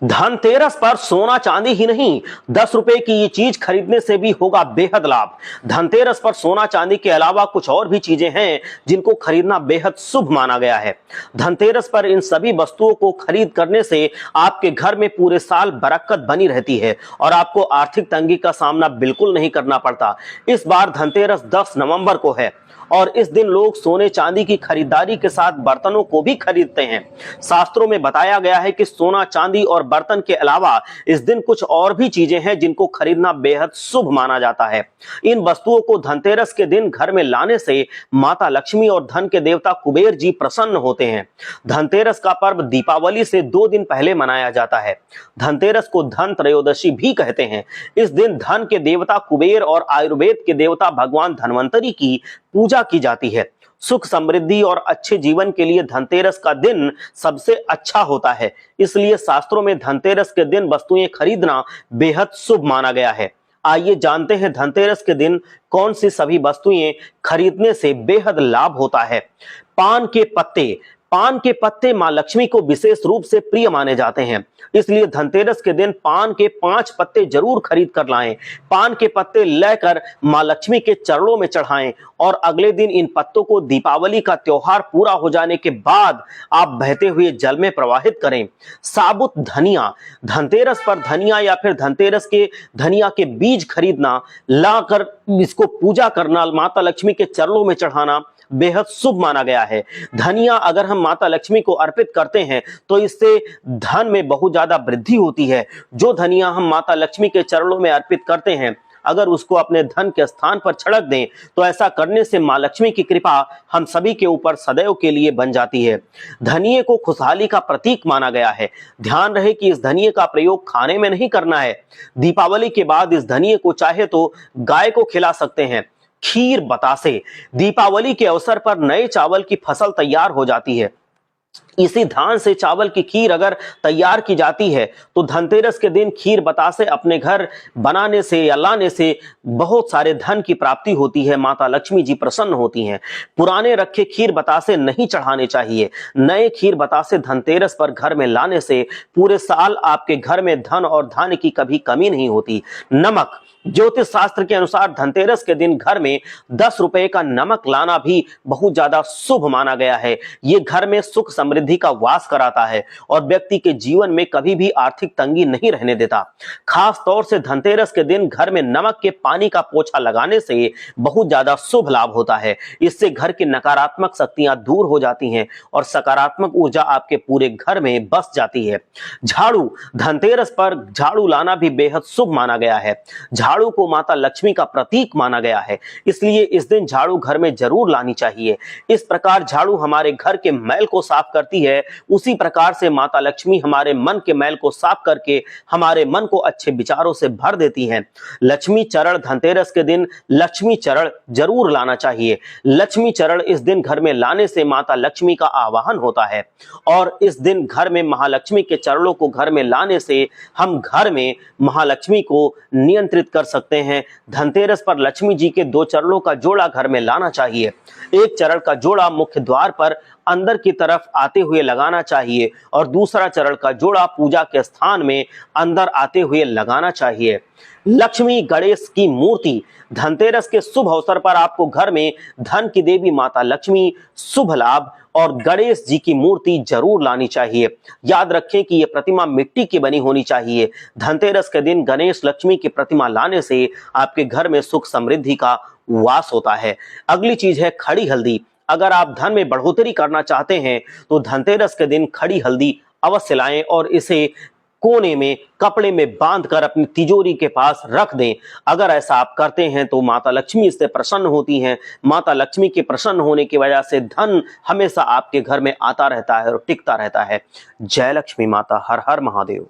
धनतेरस पर सोना चांदी ही नहीं, 10 रुपए की ये चीज खरीदने से भी होगा बेहद लाभ। धनतेरस पर सोना चांदी के अलावा कुछ और भी चीजें हैं जिनको खरीदना बेहद शुभ माना गया है। धनतेरस पर इन सभी वस्तुओं को खरीद करने से आपके घर में पूरे साल बरकत बनी रहती है और आपको आर्थिक तंगी का सामना बिल्कुल नहीं करना पड़ता। इस बार धनतेरस 10 नवंबर को है और इस दिन लोग सोने चांदी की खरीदारी के साथ बर्तनों को भी खरीदते हैं। शास्त्रों में बताया गया है कि सोना चांदी और बर्तन के अलावा इस दिन कुछ और भी चीजें हैं जिनको खरीदना बेहद शुभ माना जाता है। इन वस्तुओं को धनतेरस के दिन घर में लाने से माता लक्ष्मी और धन के देवता कुबेर जी प्रसन्न होते हैं। धनतेरस का पर्व दीपावली से 2 दिन पहले मनाया जाता है। धनतेरस को धन त्रयोदशी भी कहते हैं। इस दिन धन के देवता कुबेर और आयुर्वेद के देवता भगवान धन्वंतरी की पूजा की जाती है। सुख समृद्धि और अच्छे जीवन के लिए धनतेरस का दिन सबसे अच्छा होता है। इसलिए शास्त्रों में धनतेरस के दिन वस्तुएं खरीदना बेहद शुभ माना गया है। आइए जानते हैं धनतेरस के दिन कौन सी सभी वस्तुएं खरीदने से बेहद लाभ होता है। पान के पत्ते मां लक्ष्मी को विशेष रूप से प्रिय माने जाते हैं। इसलिए धनतेरस के दिन पान के 5 पत्ते जरूर खरीद कर लाएं। पान के पत्ते लेकर मां लक्ष्मी के चरणों में चढ़ाएं और अगले दिन इन पत्तों को दीपावली का त्योहार पूरा हो जाने के बाद आप बहते हुए जल में प्रवाहित करें। साबुत धनिया, धनतेरस पर धनिया या फिर धनतेरस के धनिया के बीज खरीदना, लाकर इसको पूजा करना, माता लक्ष्मी के चरणों में चढ़ाना बेहद शुभ माना गया है। धनिया अगर हम माता लक्ष्मी को अर्पित करते हैं तो इससे धन में बहुत ज्यादा वृद्धि होती है। जो धनिया हम माता लक्ष्मी के चरणों में अर्पित करते हैं, अगर उसको अपने धन के स्थान पर छिड़क दें तो ऐसा करने से मां लक्ष्मी की कृपा हम सभी के ऊपर सदैव के लिए बन जाती है। धनिये को खुशहाली का प्रतीक माना गया है। ध्यान रहे कि इस धनिये का प्रयोग खाने में नहीं करना है। दीपावली के बाद इस धनिये को चाहे तो गाय को खिला सकते हैं। खीर बतासे, दीपावली के अवसर पर नए चावल की फसल तैयार हो जाती है। इसी धान से चावल की खीर अगर तैयार की जाती है तो धनतेरस के दिन खीर बतासे अपने घर बनाने से या लाने से बहुत सारे धन की प्राप्ति होती है। माता लक्ष्मी जी प्रसन्न होती हैं। पुराने रखे खीर बतासे नहीं चढ़ाने चाहिए। नए खीर बतासे धनतेरस पर घर में लाने से पूरे साल आपके घर में धन और धान्य की कभी कमी नहीं होती। नमक, ज्योतिष शास्त्र के अनुसार धनतेरस के दिन घर में 10 रुपए का नमक लाना भी बहुत ज्यादा शुभ माना गया है। ये घर में सुख समृद्धि का वास कराता है और व्यक्ति के जीवन में कभी भी आर्थिक तंगी नहीं रहने देता। खास तौर से धनतेरस के दिन घर में नमक के पानी का पोछा लगाने से बहुत ज्यादा शुभ लाभ होता है। इससे घर की नकारात्मक शक्तियां दूर हो जाती हैं और सकारात्मक ऊर्जा आपके पूरे घर में बस जाती है। झाड़ू, धनतेरस पर झाड़ू लाना भी बेहद शुभ माना गया है। झाड़ू को माता लक्ष्मी का प्रतीक माना गया है, इसलिए इस दिन झाड़ू घर में जरूर लानी चाहिए। इस प्रकार झाड़ू हमारे घर के मैल को साफ करती है, उसी प्रकार से माता लक्ष्मी हमारे मन के मैल को साफ करके हमारे मन को अच्छे विचारों से भर देती हैं। लक्ष्मी चरण, धनतेरस के दिन लक्ष्मी चरण जरूर लाना चाहिए। लक्ष्मी चरण इस दिन घर में लाने से माता लक्ष्मी का आवाहन होता है और इस दिन घर में महालक्ष्मी के चरणों को घर में लाने से हम घर में महालक्ष्मी को नियंत्रित कर सकते हैं। धनतेरस पर लक्ष्मी जी के 2 चरणों का जोड़ा घर में लाना चाहिए। एक चरण का जोड़ा मुख्य द्वार पर अंदर की तरफ आते हुए लगाना चाहिए और दूसरा चरण का जोड़ा पूजा के स्थान में अंदर आते हुए लगाना चाहिए। लक्ष्मी गणेश की मूर्ति, धनतेरस के शुभ अवसर पर आपको घर में धन की देवी माता लक्ष्मी, शुभ लाभ और गणेश जी की मूर्ति जरूर लानी चाहिए। याद रखें कि यह प्रतिमा मिट्टी की बनी होनी चाहिए। धनतेरस के दिन गणेश लक्ष्मी की प्रतिमा लाने से आपके घर में सुख समृद्धि का वास होता है। अगली चीज है खड़ी हल्दी। अगर आप धन में बढ़ोतरी करना चाहते हैं तो धनतेरस के दिन खड़ी हल्दी अवश्य लाएं और इसे कोने में कपड़े में बांधकर अपनी तिजोरी के पास रख दें। अगर ऐसा आप करते हैं तो माता लक्ष्मी इससे प्रसन्न होती हैं। माता लक्ष्मी के प्रसन्न होने की वजह से धन हमेशा आपके घर में आता रहता है और टिकता रहता है। जय लक्ष्मी माता, हर हर महादेव।